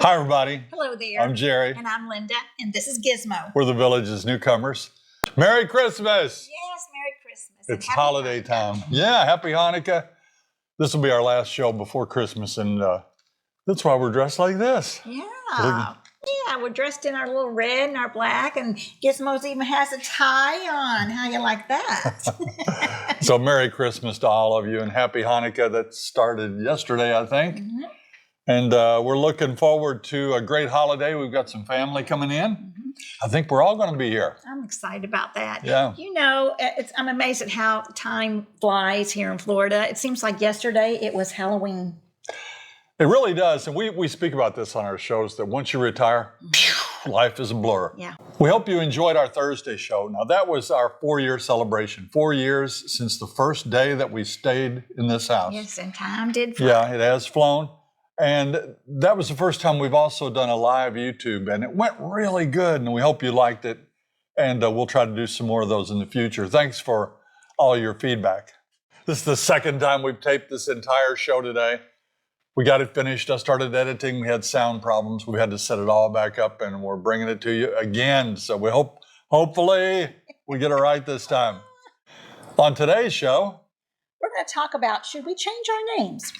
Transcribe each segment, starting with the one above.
Hi, everybody. Hello there. I'm Jerry. And I'm Linda, and this is Gizmo. We're the Village's Newcomers. Merry Christmas! Yes, Merry Christmas. It's holiday time. Yeah, Happy Hanukkah. This will be our last show before Christmas, and that's why we're dressed like this. Yeah. Yeah, we're dressed in our little red and our black, and Gizmo's even has a tie on. How you like that? So Merry Christmas to all of you, and Happy Hanukkah. That started yesterday, I think. Mm-hmm. And we're looking forward to a great holiday. We've got some family coming in. Mm-hmm. I think we're all going to be here. I'm excited about that. Yeah. You know, I'm amazed at how time flies here in Florida. It seems like yesterday it was Halloween. It really does. And we speak about this on our shows, that once you retire, life is a blur. Yeah. We hope you enjoyed our Thursday show. Now, that was our 4-year celebration. 4 years since the first day that we stayed in this house. Yes, and time did fly. Yeah, it has flown. And that was the first time we've also done a live YouTube, and it went really good, and we hope you liked it. And we'll try to do some more of those in the future. Thanks for all your feedback. This is the second time we've taped this entire show today. We got it finished. I started editing. We had sound problems. We had to set it all back up, and we're bringing it to you again. So we hopefully we get it right this time. On today's show, we're going to talk about, should we change our names?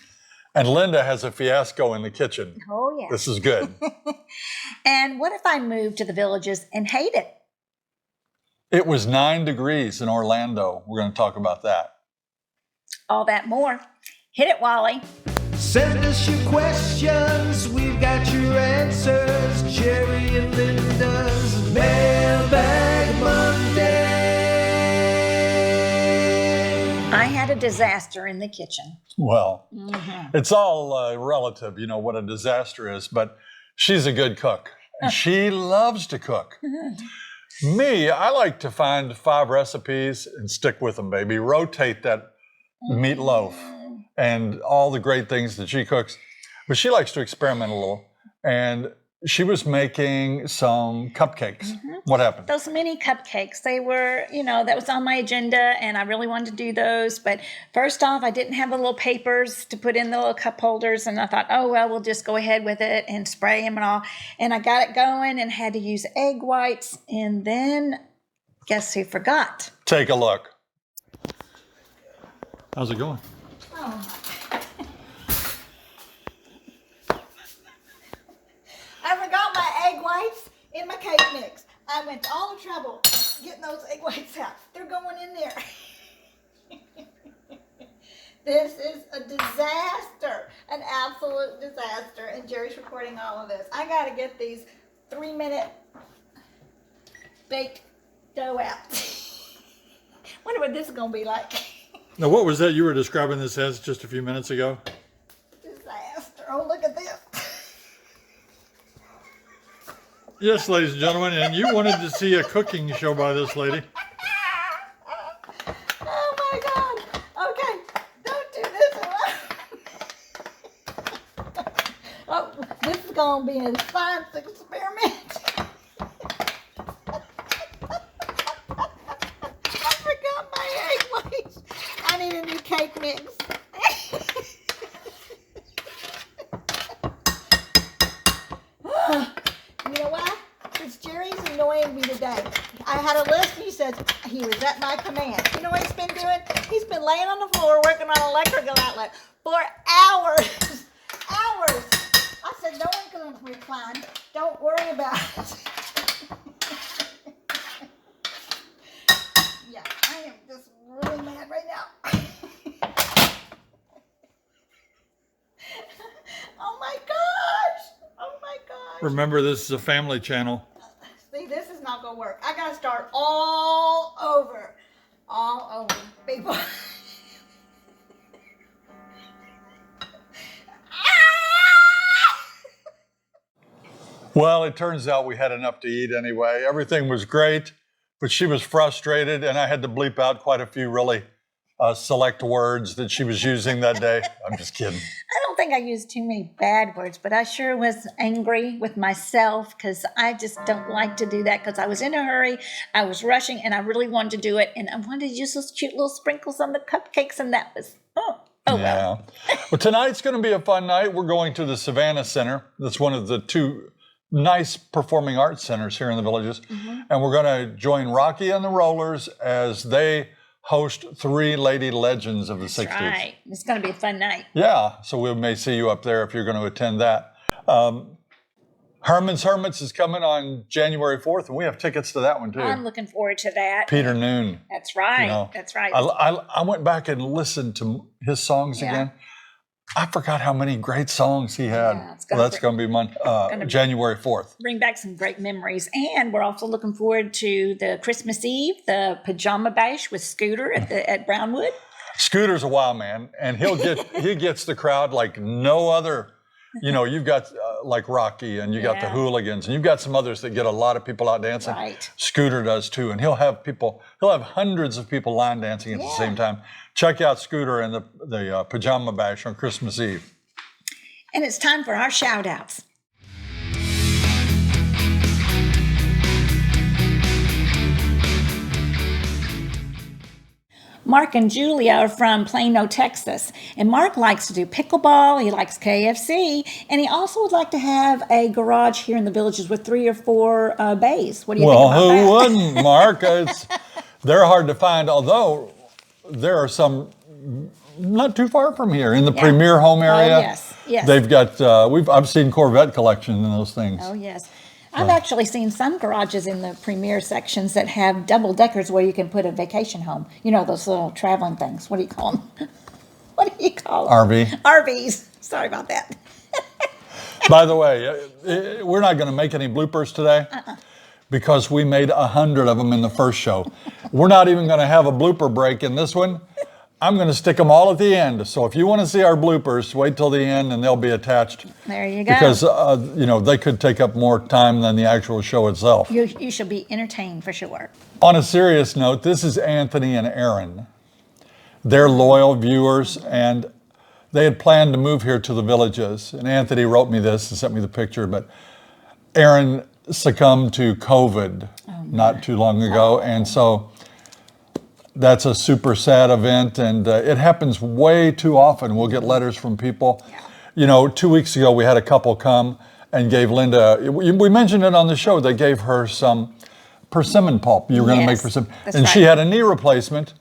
And Linda has a fiasco in the kitchen. Oh, yeah. This is good. And what if I moved to the Villages and hate it? It was 9 degrees in Orlando. We're going to talk about that. All that more. Hit it, Wally. Send us your questions. We've got your answers. Jerry and Linda's Mailbag Monday. I had a disaster in the kitchen. Well, It's all relative, you know, what a disaster is, but she's a good cook. She loves to cook. Me, I like to find 5 recipes and stick with them, baby. Rotate that meatloaf and all the great things that she cooks. But she likes to experiment a little. And she was making some cupcakes. What happened? Those mini cupcakes, they were, you know, that was on my agenda, and I really wanted to do those. But first off, I didn't have the little papers to put in the little cup holders, and I thought, oh, well, we'll just go ahead with it and spray them and all. And I got it going and had to use egg whites, and then guess who forgot? Take a look. How's it going? Oh. I forgot my egg whites in my cake mix. I went to all the trouble getting those egg whites out. They're going in there. This is a disaster, an absolute disaster. And Jerry's recording all of this. I got to get these 3-minute baked dough out. Wonder what this is going to be like. Now, what was that you were describing this as just a few minutes ago? Disaster. Oh, look at this. Yes, ladies and gentlemen, and you wanted to see a cooking show by this lady. Oh my God. Okay, don't do this. Oh, this is going to be a science experiment. I forgot my egg whites. I need a new cake mix. You know what? It's Jerry's annoying me today. I had a list, and he says he was at my command. You know what he's been doing? He's been laying on the floor working on an electrical outlet for hours. Hours. I said, no one can recline. Don't worry about it. Yeah, I am just really mad right now. Oh my gosh. Oh my gosh. Remember, this is a family channel. See, this is not going to work. I got to start all over. All over, people. Well, it turns out we had enough to eat anyway. Everything was great, but she was frustrated, and I had to bleep out quite a few really select words that she was using that day. I'm just kidding. I don't think I used too many bad words, but I sure was angry with myself because I just don't like to do that because I was in a hurry, I was rushing, and I really wanted to do it, and I wanted to use those cute little sprinkles on the cupcakes, and that was, Oh, well. Yeah. Well, tonight's going to be a fun night. We're going to the Savannah Center. That's one of the two nice performing arts centers here in the Villages. And we're going to join Rocky and the Rollers as they host three lady legends of the 60s. That's right. It's going to be a fun night. Yeah, so we may see you up there if you're going to attend that. Herman's Hermits is coming on January 4th, and we have tickets to that one too. I'm looking forward to that. Peter Noon. That's right. You know, That's right. I went back and listened to his songs again. I forgot how many great songs he had. Yeah, That's going to be January 4th. Bring back some great memories. And we're also looking forward to the Christmas Eve, the Pajama Bash with Scooter at Brownwood. Scooter's a wild man, and he gets the crowd like no other. You know, you've got like Rocky, and you got the Hooligans, and you've got some others that get a lot of people out dancing. Right. Scooter does too, and he'll have hundreds of people line dancing at the same time. Check out Scooter and the Pajama Bash on Christmas Eve. And it's time for our shout outs. Mark and Julia are from Plano, Texas. And Mark likes to do pickleball, he likes KFC, and he also would like to have a garage here in the Villages with 3 or 4 bays. What do you think about that? Well, who wouldn't, Mark? They're hard to find, although there are some not too far from here in the Premier Home area. Oh, yes. They've got, I've seen Corvette collections in those things. Oh, yes. I've actually seen some garages in the Premier sections that have double deckers where you can put a vacation home. You know, those little traveling things. What do you call them? What do you call them? RV. RVs. Sorry about that. By the way, we're not going to make any bloopers today because we made 100 of them in the first show. We're not even going to have a blooper break in this one. I'm going to stick them all at the end. So if you want to see our bloopers, wait till the end and they'll be attached. There you go. Because, they could take up more time than the actual show itself. You shall be entertained for sure. On a serious note, this is Anthony and Aaron. They're loyal viewers, and they had planned to move here to the Villages. And Anthony wrote me this and sent me the picture, but Aaron succumbed to COVID not too long ago. And so that's a super sad event, and it happens way too often. We'll get letters from people. Yeah. You know, 2 weeks ago, we had a couple come and gave Linda, we mentioned it on the show, they gave her some persimmon pulp. You were going to make persimmon. And she had a knee replacement,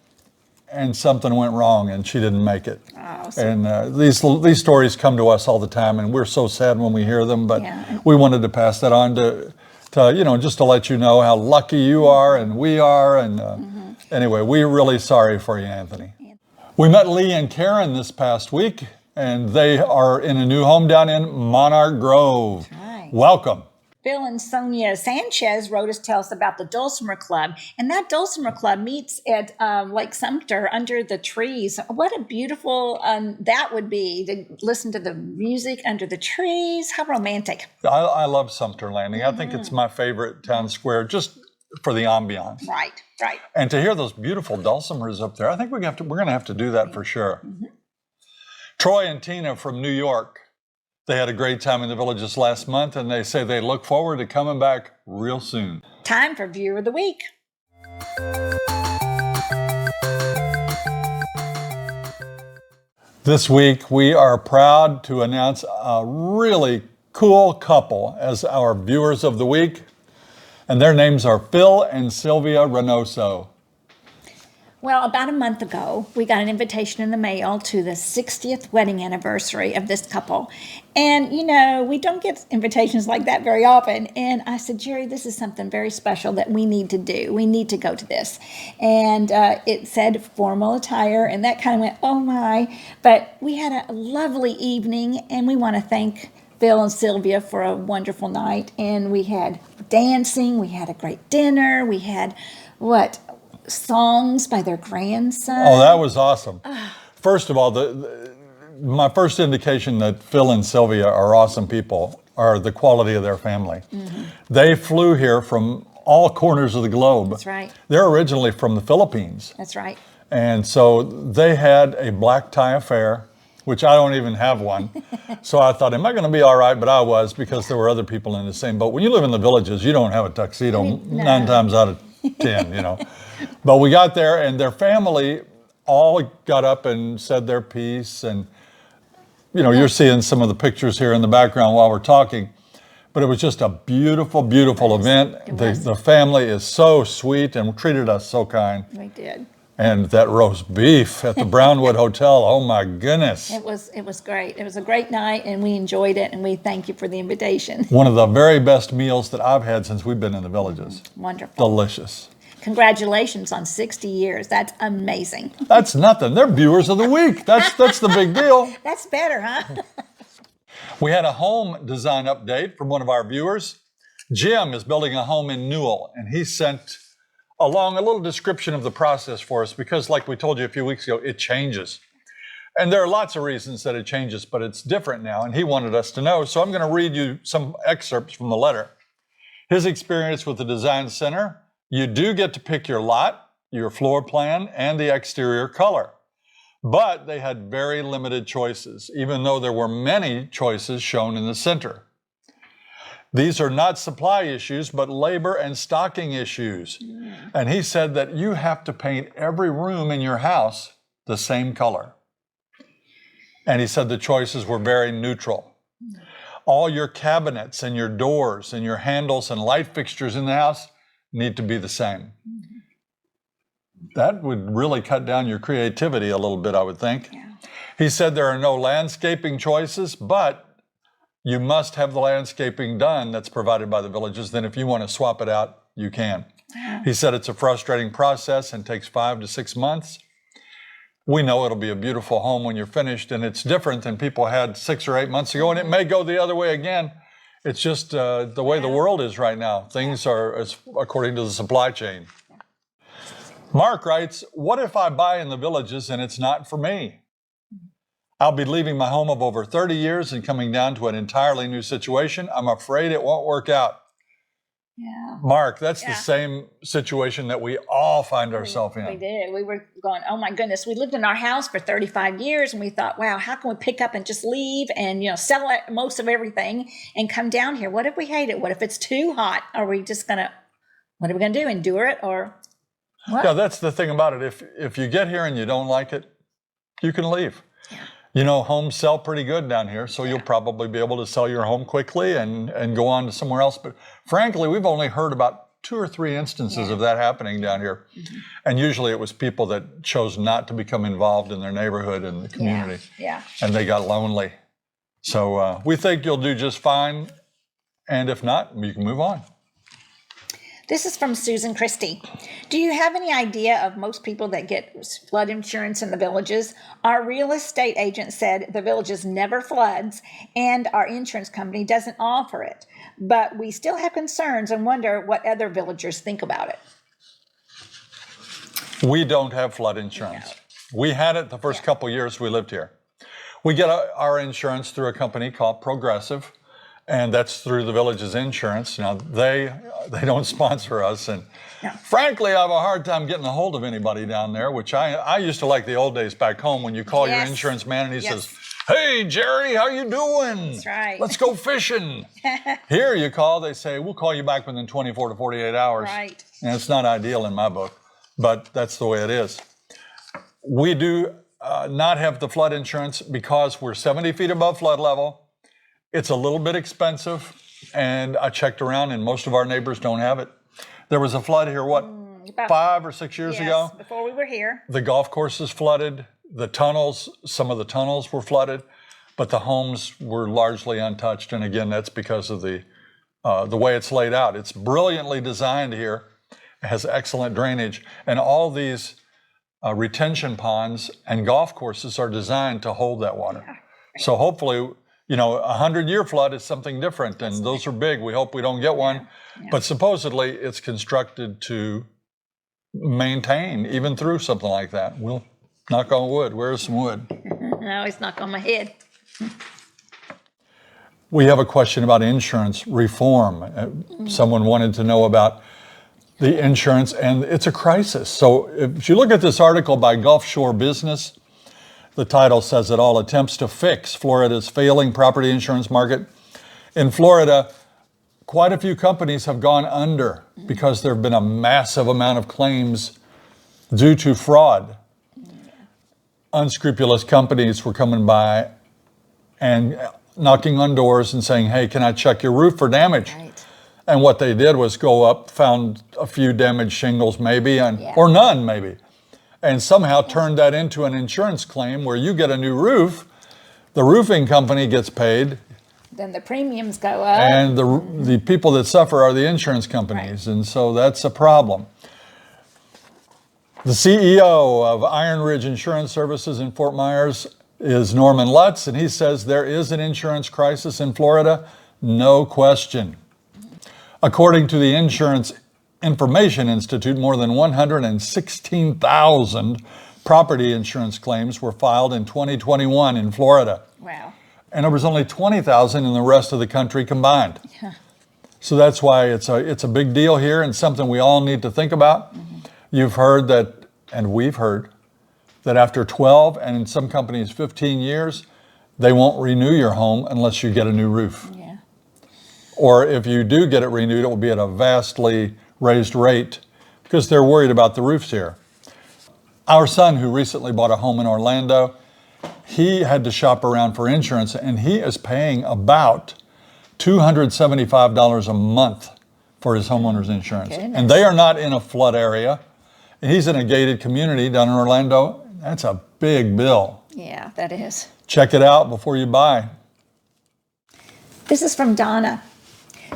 and something went wrong, and she didn't make it. Oh, and these stories come to us all the time, and we're so sad when we hear them, but we wanted to pass that on to just to let you know how lucky you are and we are, and anyway, we're really sorry for you, Anthony. We met Lee and Karen this past week, and they are in a new home down in Monarch Grove. Right. Welcome. Bill and Sonia Sanchez wrote us to tell us about the Dulcimer Club, and that Dulcimer Club meets at Lake Sumter under the trees. What a beautiful that would be, to listen to the music under the trees. How romantic. I love Sumter Landing. I think it's my favorite town square, just for the ambiance. Right. And to hear those beautiful dulcimers up there, I think we're going to have to do that for sure. Troy and Tina from New York, they had a great time in the Villages last month, and they say they look forward to coming back real soon. Time for Viewer of the Week. This week, we are proud to announce a really cool couple as our Viewers of the Week. And their names are Phil and Sylvia Reynoso. Well, about a month ago, we got an invitation in the mail to the 60th wedding anniversary of this couple. And, we don't get invitations like that very often. And I said, Jerry, this is something very special that we need to do. We need to go to this. And it said formal attire, and that kind of went, oh my. But we had a lovely evening, and we want to thank Phil and Sylvia for a wonderful night. And we had dancing, we had a great dinner, we had, songs by their grandson. Oh, that was awesome. First of all, my first indication that Phil and Sylvia are awesome people are the quality of their family. They flew here from all corners of the globe. That's right. They're originally from the Philippines. That's right. And so they had a black tie affair, which I don't even have one. So I thought, am I going to be all right? But I was, because there were other people in the same boat. When you live in the Villages, you don't have a tuxedo 9 times out of 10, But we got there, and their family all got up and said their piece. And, you know, you're seeing some of the pictures here in the background while we're talking. But it was just a beautiful, beautiful event. The family is so sweet and treated us so kind. We did. And that roast beef at the Brownwood Hotel, oh my goodness. It was great. It was a great night, and we enjoyed it, and we thank you for the invitation. One of the very best meals that I've had since we've been in the Villages. Wonderful. Delicious. Congratulations on 60 years. That's amazing. That's nothing. They're viewers of the week. That's the big deal. That's better, huh? We had a home design update from one of our viewers. Jim is building a home in Newell, and he sent along a little description of the process for us because, like we told you a few weeks ago, it changes. And there are lots of reasons that it changes, but it's different now, and he wanted us to know. So I'm going to read you some excerpts from the letter. His experience with the design center: you do get to pick your lot, your floor plan, and the exterior color. But they had very limited choices, even though there were many choices shown in the center. These are not supply issues, but labor and stocking issues. And he said that you have to paint every room in your house the same color. And he said the choices were very neutral. All your cabinets and your doors and your handles and light fixtures in the house need to be the same. That would really cut down your creativity a little bit, I would think. Yeah. He said there are no landscaping choices, but you must have the landscaping done that's provided by the Villages. Then if you want to swap it out, you can. Wow. He said it's a frustrating process and takes 5 to 6 months. We know it'll be a beautiful home when you're finished, and it's different than people had 6 or 8 months ago, and it may go the other way again. It's just the way the world is right now. Things are according to the supply chain. Mark writes, what if I buy in the Villages and it's not for me? I'll be leaving my home of over 30 years and coming down to an entirely new situation. I'm afraid it won't work out. Yeah. Mark, that's the same situation that we all find ourselves in. We did. We were going, oh my goodness, we lived in our house for 35 years and we thought, wow, how can we pick up and just leave and, sell most of everything and come down here? What if we hate it? What if it's too hot? Are we just what are we going to do? Endure it or what? Yeah, that's the thing about it. If you get here and you don't like it, you can leave. Yeah. Homes sell pretty good down here, so you'll probably be able to sell your home quickly and go on to somewhere else. But frankly, we've only heard about 2 or 3 instances of that happening down here. Mm-hmm. And usually it was people that chose not to become involved in their neighborhood and the community. Yeah. And they got lonely. So we think you'll do just fine. And if not, you can move on. This is from Susan Christie. Do you have any idea of most people that get flood insurance in the Villages? Our real estate agent said the Villages never floods and our insurance company doesn't offer it. But we still have concerns and wonder what other villagers think about it. We don't have flood insurance. No. We had it the first couple years we lived here. We get our insurance through a company called Progressive. And that's through the Villages Insurance. Now, they don't sponsor us. And frankly, I have a hard time getting a hold of anybody down there, which I used to like the old days back home when you call your insurance man and he says, hey, Jerry, how you doing? That's right. Let's go fishing. Here you call, they say, we'll call you back within 24 to 48 hours. Right. And it's not ideal in my book, but that's the way it is. We do not have the flood insurance because we're 70 feet above flood level. It's a little bit expensive, and I checked around, and most of our neighbors don't have it. There was a flood here, about 5 or 6 years ago? Before we were here. The golf course is flooded. The tunnels, some of the tunnels were flooded, but the homes were largely untouched. And again, that's because of the way it's laid out. It's brilliantly designed here. It has excellent drainage, and all these retention ponds and golf courses are designed to hold that water. Yeah. So hopefully, a 100-year flood is something different, and those are big. We hope we don't get one. Yeah. But supposedly it's constructed to maintain even through something like that. We'll knock on wood. Where's some wood? I always knock on my head. We have a question about insurance reform. Someone wanted to know about the insurance, and it's a crisis. So if you look at this article by Gulf Shore Business, the title says it all: attempts to fix Florida's failing property insurance market. In Florida, quite a few companies have gone under because there have been a massive amount of claims due to fraud. unscrupulous companies were coming by and knocking on doors and saying, hey, can I check your roof for damage? Right. And what they did was go up, found a few damaged shingles maybe, or none maybe, and somehow turned that into an insurance claim where you get a new roof, the roofing company gets paid, Then the premiums go up. and the people that suffer are the insurance companies, and so that's a problem. The CEO of Iron Ridge Insurance Services in Fort Myers is Norman Lutz, and he says there is an insurance crisis in Florida, no question. According to the Insurance Information Institute, more than 116,000 property insurance claims were filed in 2021 in Florida. Wow. And there was only 20,000 in the rest of the country combined. Yeah. So that's why it's a big deal here and something we all need to think about. You've heard that, and we've heard, that after 12 and in some companies 15 years, they won't renew your home unless you get a new roof. Yeah. Or if you do get it renewed, it will be at a vastly raised rate because they're worried about the roofs here. Our son, who recently bought a home in Orlando, he had to shop around for insurance, and he is paying about $275 a month for his homeowner's insurance. Goodness. And they are not in a flood area. And he's in a gated community down in Orlando. That's a big bill. Yeah, that is. Check it out before you buy. This is from Donna.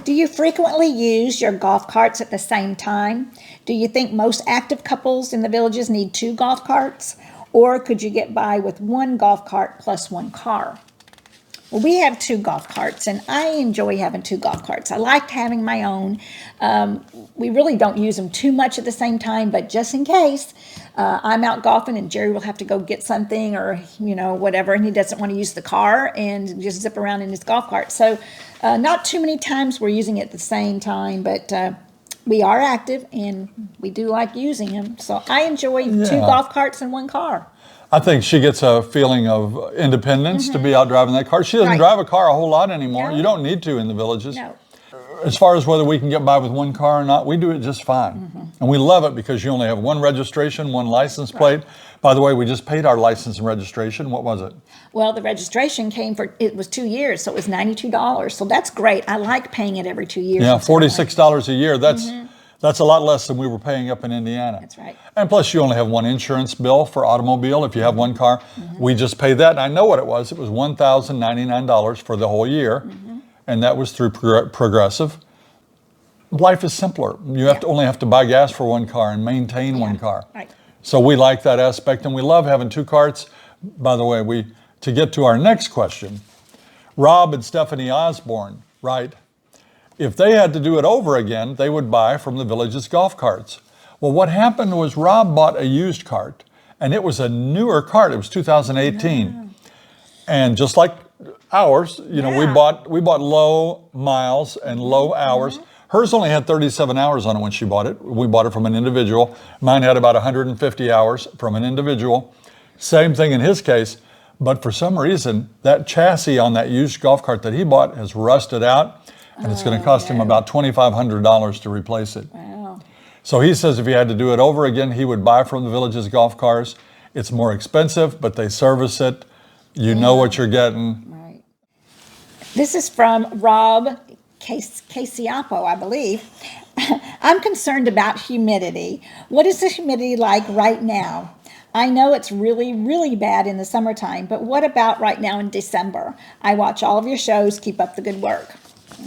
Do you frequently use your golf carts at the same time? Do you think most active couples in the villages need 2 golf carts? Or could you get by with 1 golf cart plus 1 car? Well, we have 2 golf carts, and I enjoy having 2 golf carts. I like having my own. We really don't use them too much at the same time, but just in case, I'm out golfing and Jerry will have to go get something or, whatever, and he doesn't want to use the car and just zip around in his golf cart. So not too many times we're using it at the same time, but we are active and we do like using them. So I enjoy 2 golf carts and 1 car. I think she gets a feeling of independence to be out driving that car. She doesn't Right. drive a car a whole lot anymore. No. You don't need to in the villages. No. As far as whether we can get by with 1 car or not, we do it just fine. And we love it because you only have 1 registration, 1 license plate. By the way, we just paid our license and registration. What was it? Well, the registration it was 2 years, so it was $92. So that's great. I like paying it every 2 years. Yeah, instead of like- $46 a year. That's a lot less than we were paying up in Indiana. That's right. And plus, you only have 1 insurance bill for automobile if you have 1 car. We just paid that, and I know what it was. It was $1,099 for the whole year, and that was through Progressive. Life is simpler. You only have to buy gas for 1 car and maintain 1 car. Right. So we like that aspect, and we love having 2 carts. By the way, to get to our next question, Rob and Stephanie Osborne write, if they had to do it over again, they would buy from the village's golf carts. Well, what happened was Rob bought a used cart, and it was a newer cart. It was 2018. And just like ours, we bought low miles and low hours. Hers only had 37 hours on it when she bought it. We bought it from an individual. Mine had about 150 hours from an individual. Same thing in his case. But for some reason, that chassis on that used golf cart that he bought has rusted out. And it's going to cost him about $2,500 to replace it. Wow. So he says if he had to do it over again, he would buy from the village's golf cars. It's more expensive, but they service it. You know what you're getting. Right. This is from Rob Casiapo, I believe. I'm concerned about humidity. What is the humidity like right now? I know it's really, really bad in the summertime, but what about right now in December? I watch all of your shows. Keep up the good work.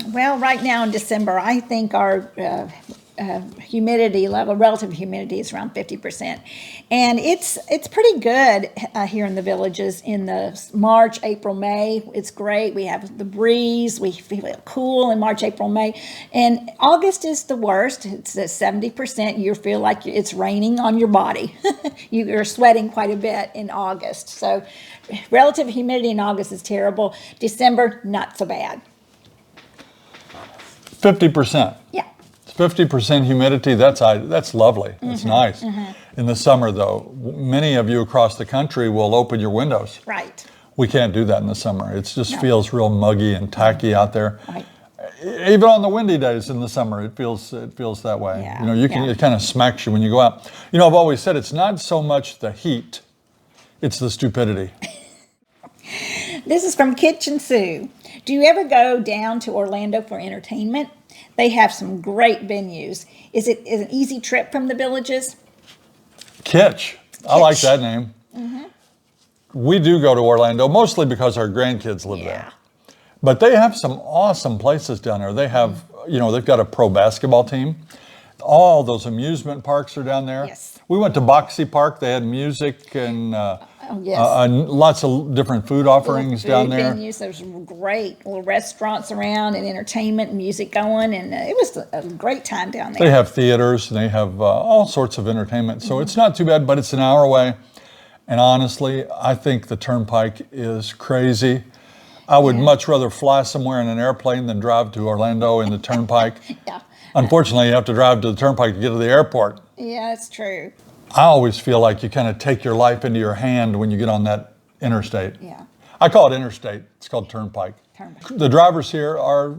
Well, right now in December, I think our humidity level, relative humidity, is around 50%. And it's pretty good here in the villages in the March, April, May. It's great. We have the breeze. We feel cool in March, April, May. And August is the worst. It's at 70%. You feel like it's raining on your body. You're sweating quite a bit in August. So relative humidity in August is terrible. December, not so bad. 50%. Yeah. 50% humidity, that's lovely. It's nice. In the summer, though, many of you across the country will open your windows. Right. We can't do that in the summer. It just feels real muggy and tacky out there. Right. Even on the windy days in the summer, it feels that way. Yeah. It kind of smacks you when you go out. I've always said it's not so much the heat, It's the stupidity. This is from Kitchen Sue. Do you ever go down to Orlando for entertainment? They have some great venues. Is it an easy trip from the Villages? Kitsch. I like Kitsch. that name. We do go to Orlando, mostly because our grandkids live there. But they have some awesome places down there. They have, they've got a pro basketball team. All those amusement parks are down there. Yes. We went to Boxy Park. They had music and Yes. lots of different food offerings down there. Venues. There's great little restaurants around and entertainment and music going. And it was a great time down there. They have theaters and they have all sorts of entertainment. So it's not too bad, but it's an hour away. And honestly, I think the Turnpike is crazy. I would much rather fly somewhere in an airplane than drive to Orlando in the Turnpike. Yeah. Unfortunately, you have to drive to the Turnpike to get to the airport. Yeah, it's true. I always feel like you kind of take your life into your hand when you get on that interstate. Yeah. I call it interstate. It's called Turnpike. Turnpike. The drivers here are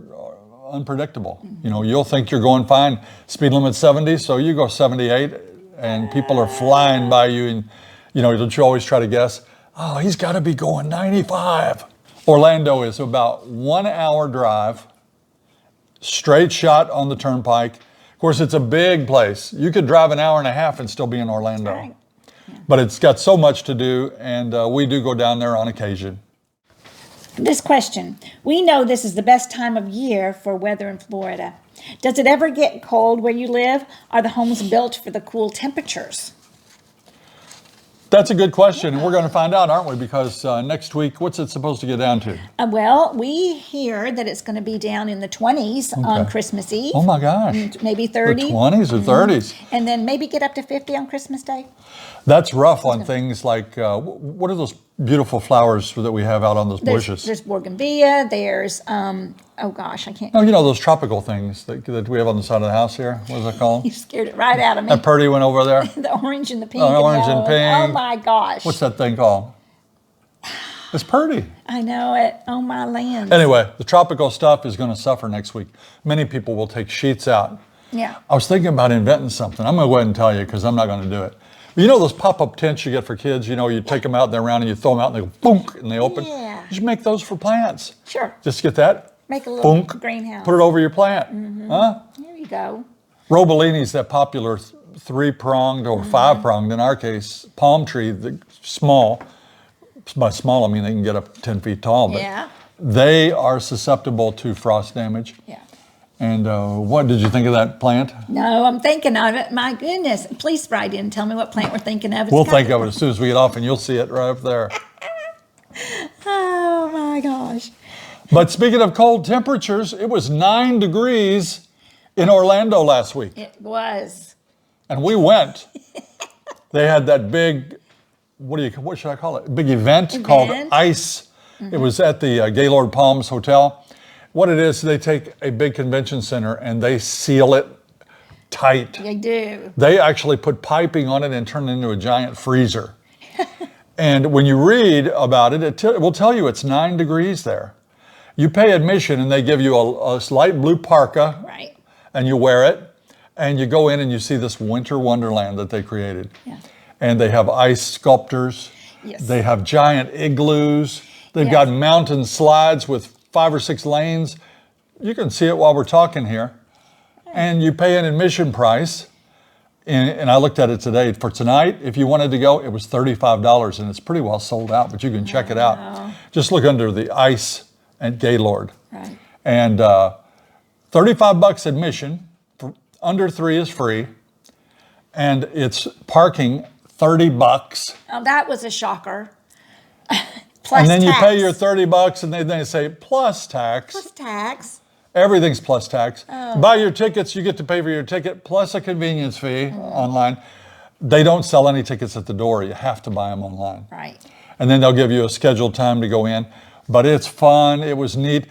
unpredictable. You'll think you're going fine. Speed limit 70, so you go 78, and people are flying by you. And don't you always try to guess? Oh, he's got to be going 95. Orlando is about 1 hour drive, straight shot on the Turnpike. Of course, it's a big place. You could drive an hour and a half and still be in Orlando. Right. But it's got so much to do, and we do go down there on occasion. This question. We know this is the best time of year for weather in Florida. Does it ever get cold where you live? Are the homes built for the cool temperatures? That's a good question, and we're going to find out, aren't we? Because next week, what's it supposed to get down to? Well, we hear that it's going to be down in the 20s on Christmas Eve. Oh my gosh. Maybe 30. The 20s or 30s. And then maybe get up to 50 on Christmas Day. That's rough on things like, what are those beautiful flowers that we have out on those bushes? There's bougainvillea. There's, oh gosh, I can't. Oh, those tropical things that we have on the side of the house here. What is that called? You scared it right out of me. That Purdy one over there. The orange and the pink. Oh, orange and Oh pink. my gosh. What's that thing called? It's Purdy. I know it. Oh my land. Anyway, the tropical stuff is going to suffer next week. Many people will take sheets out. Yeah. I was thinking about inventing something. I'm going to go ahead and tell you because I'm not going to do it. Those pop-up tents you get for kids, you take them out, they're round, and you throw them out, and they go boonk, and they open. Yeah. You should make those for plants. Sure. Just get that. Make a little boonk, greenhouse. Put it over your plant. Huh? There you go. Robellini's that popular three-pronged or five-pronged, in our case, palm tree, small. By small, I mean they can get up 10 feet tall, but Yeah. they are susceptible to frost damage. Yeah. And what did you think of that plant? No, I'm thinking of it. My goodness. Please write in and tell me what plant we're thinking of. It's We'll got think the- of it as soon as we get off, and you'll see it right up there. Oh my gosh. But speaking of cold temperatures, it was 9 degrees in Orlando last week. It was. And we went. They had that big, what should I call it? Big event called ICE. It was at the Gaylord Palms Hotel. What it is, they take a big convention center and they seal it tight. They do. They actually put piping on it and turn it into a giant freezer. And when you read about it, it will tell you it's 9 degrees there. You pay admission and they give you a light blue parka. Right. And you wear it, and you go in and you see this winter wonderland that they created. Yeah. And they have ice sculptors. Yes. They have giant igloos. They've Yes. got mountain slides with 5 or 6 lanes. You can see it while we're talking here. And you pay an admission price. And I looked at it today. For tonight, if you wanted to go, it was $35, and it's pretty well sold out, but you can check it out. Just look under the ice at Gaylord. Right. And $35 admission, under 3 is free, and it's parking $30. Oh, that was a shocker. Plus And then you tax. pay your $30, and they say plus tax. Plus tax. Everything's plus tax. Buy your tickets, you get to pay for your ticket plus a convenience fee online. They don't sell any tickets at the door. You have to buy them online. Right. And then they'll give you a scheduled time to go in. But it's fun. It was neat.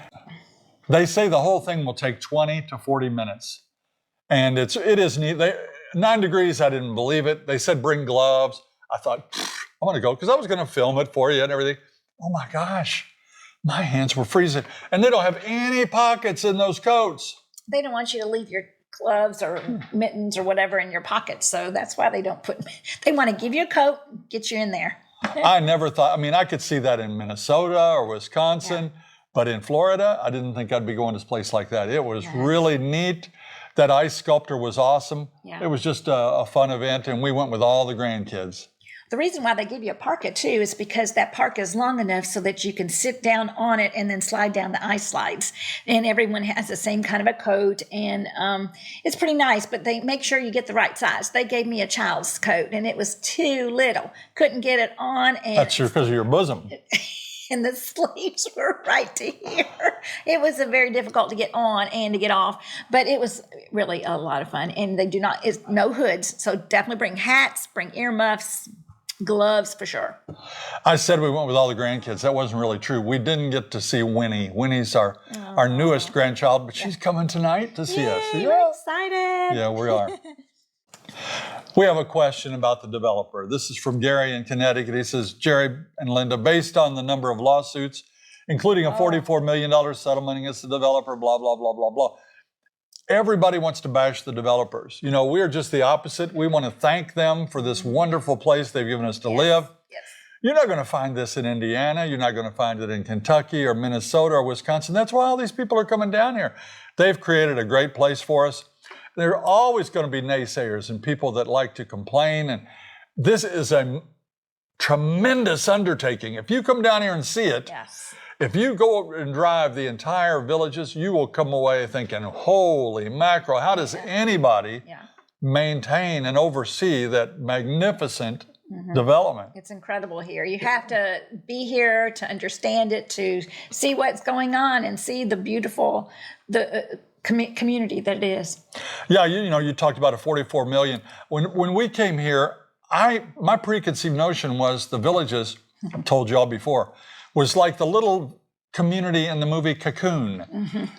They say the whole thing will take 20 to 40 minutes. And it is neat. 9 degrees, I didn't believe it. They said bring gloves. I thought, I want to go because I was going to film it for you and everything. Oh my gosh, my hands were freezing. And they don't have any pockets in those coats. They don't want you to leave your gloves or mittens or whatever in your pockets. So that's why they don't put, they want to give you a coat, get you in there. I never thought, I mean, I could see that in Minnesota or Wisconsin, but in Florida, I didn't think I'd be going to a place like that. It was really neat. That ice sculptor was awesome. Yeah. It was just a fun event, and we went with all the grandkids. The reason why they give you a parka too is because that parka is long enough so that you can sit down on it and then slide down the ice slides. And everyone has the same kind of a coat, and it's pretty nice, but they make sure you get the right size. They gave me a child's coat, and it was too little. Couldn't get it on. And That's because of your bosom. and the sleeves were right to here. It was very difficult to get on and to get off, but it was really a lot of fun. And they do not, it's no hoods, so definitely bring hats, bring earmuffs, gloves for sure. I said we went with all the grandkids. That wasn't really true. We didn't get to see Winnie. Winnie's our newest grandchild, but she's coming tonight to see us. We're excited. Yeah, we are. We have a question about the developer. This is from Gary in Connecticut. He says, Jerry and Linda, based on the number of lawsuits, including a $44 million settlement against the developer, blah, blah, blah, blah, blah. Everybody wants to bash the developers. You know, we're just the opposite. We want to thank them for this wonderful place they've given us to live. Yes. You're not going to find this in Indiana. You're not going to find it in Kentucky or Minnesota or Wisconsin. That's why all these people are coming down here. They've created a great place for us. There are always going to be naysayers and people that like to complain. And this is a tremendous undertaking. If you come down here and see it, if you go and drive the entire villages, you will come away thinking, holy mackerel, how does anybody maintain and oversee that magnificent development? It's incredible here. You have to be here to understand it, to see what's going on and see the beautiful, community that it is. Yeah, you talked about a 44 million. When we came here, my preconceived notion was the villages, I've told you all before, was like the little community in the movie Cocoon.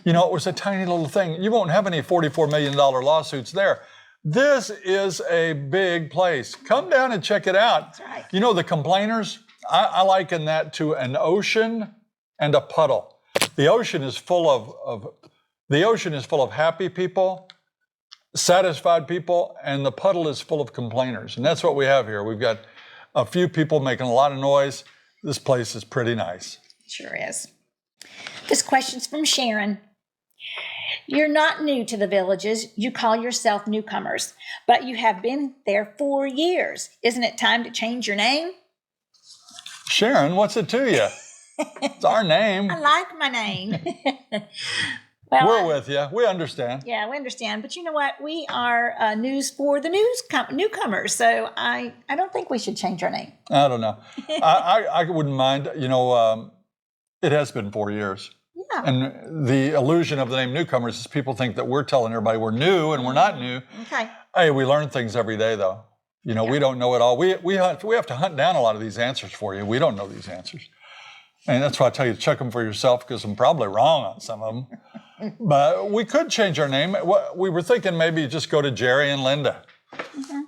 You know, it was a tiny little thing. You won't have any $44 million lawsuits there. This is a big place. Come down and check it out. That's right. You know, the complainers, I liken that to an ocean and a puddle. The ocean is full of happy people, satisfied people, and the puddle is full of complainers. And that's what we have here. We've got a few people making a lot of noise. This place is pretty nice. Sure is. This question's from Sharon. You're not new to the villages. You call yourself Newcomers, but you have been there 4 years. Isn't it time to change your name? Sharon, what's it to you? It's our name. I like my name. We're with you. We understand. Yeah, we understand. But you know what? We are news for the newcomers. So I don't think we should change our name. I don't know. I wouldn't mind. You know, it has been 4 years. Yeah. And the illusion of the name Newcomers is people think that we're telling everybody we're new, and we're not new. Okay. Hey, we learn things every day, though. You know, we don't know it all. We have to hunt down a lot of these answers for you. We don't know these answers. And that's why I tell you, check them for yourself, because I'm probably wrong on some of them. But we could change our name. We were thinking maybe just go to Jerry and Linda.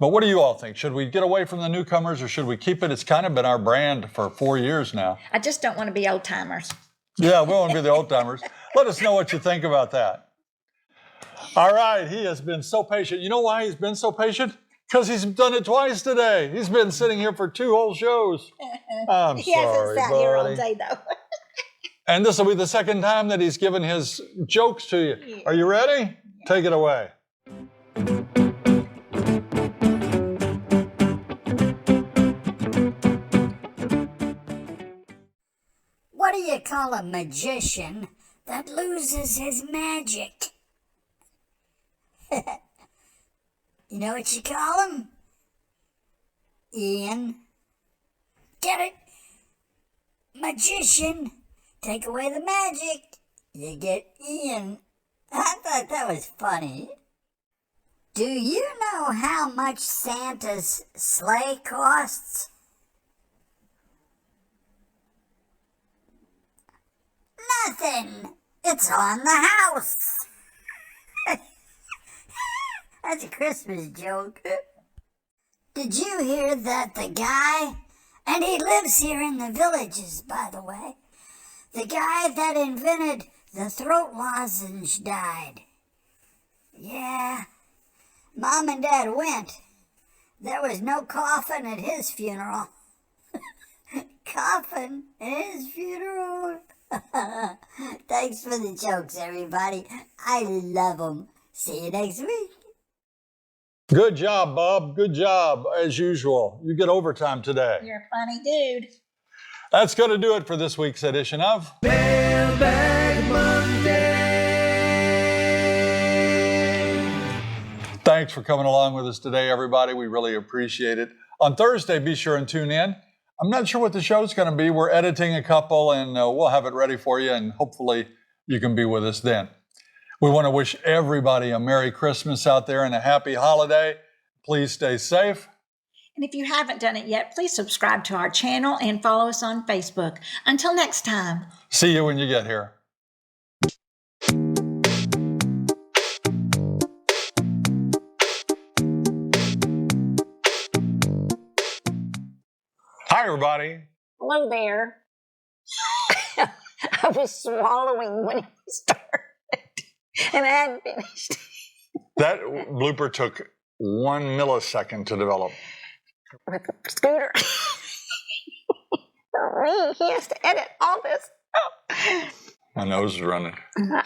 But what do you all think? Should we get away from the Newcomers, or should we keep it? It's kind of been our brand for 4 years now. I just don't want to be old timers. Yeah, we want to be the old timers. Let us know what you think about that. All right, he has been so patient. You know why he's been so patient? Because he's done it twice today. He's been sitting here for 2 whole shows. He hasn't sat here all day, though. And this will be the second time that he's given his jokes to you. Yeah. Are you ready? Take it away. What do you call a magician that loses his magic? You know what you call him? Ian. Get it? Magician. Take away the magic. You get Ian. I thought that was funny. Do you know how much Santa's sleigh costs? Nothing. It's on the house. That's a Christmas joke. Did you hear that the guy, and he lives here in the villages, by the way, the guy that invented the throat lozenge died? Yeah. Mom and Dad went. There was no coffin at his funeral. coffin in his funeral. Thanks for the jokes, everybody. I love them. See you next week. Good job, Bob. Good job, as usual. You get overtime today. You're a funny dude. That's going to do it for this week's edition of Mailbag Monday. Thanks for coming along with us today, everybody. We really appreciate it. On Thursday, be sure and tune in. I'm not sure what the show's going to be. We're editing a couple, and we'll have it ready for you, and hopefully you can be with us then. We want to wish everybody a Merry Christmas out there and a Happy Holiday. Please stay safe. And if you haven't done it yet, please subscribe to our channel and follow us on Facebook. Until next time. See you when you get here. Hi, everybody. Hello there. I was swallowing when it started, and I hadn't finished. That blooper took 1 millisecond to develop. With the scooter. Me, he has to edit all this. Oh. My nose is running. My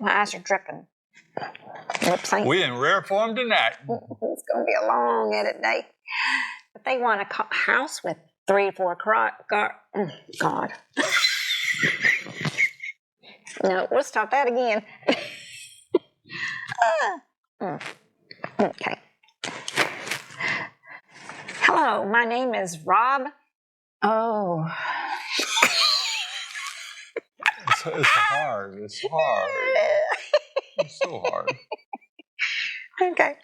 eyes are dripping. Lip sync. We in rare form tonight. It's going to be a long edit day. But they want a house with 3 or 4 God. No, we'll stop that again. Okay. Hello, my name is Rob. Oh. It's hard. It's hard. It's so hard. Okay.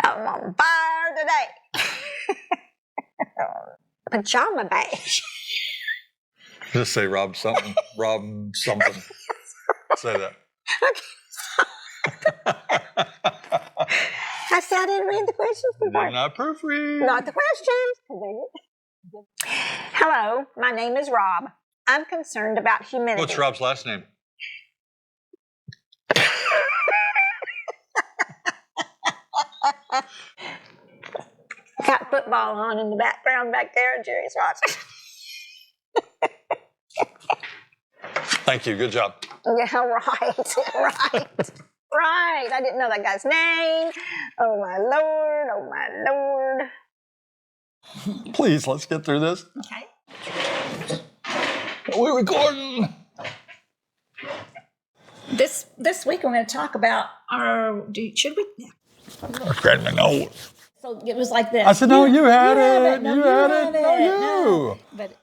I'm on fire today. Pajama bash. Just say Rob something. Rob something. Say that. I said I didn't read the questions before. Did not proofread. Not the questions. Hello, my name is Rob. I'm concerned about humidity. What's Rob's last name? Got football on in the background back there. Jerry's watching. Thank you. Good job. Yeah, right. Right. I didn't know that guy's name. Oh, my Lord. Oh, my Lord. Please, let's get through this. Okay. We're recording. This week we're going to talk about should we? Yeah. I grabbed my nose. So it was like this. I said, no, you had it. No, You had it. No, you. But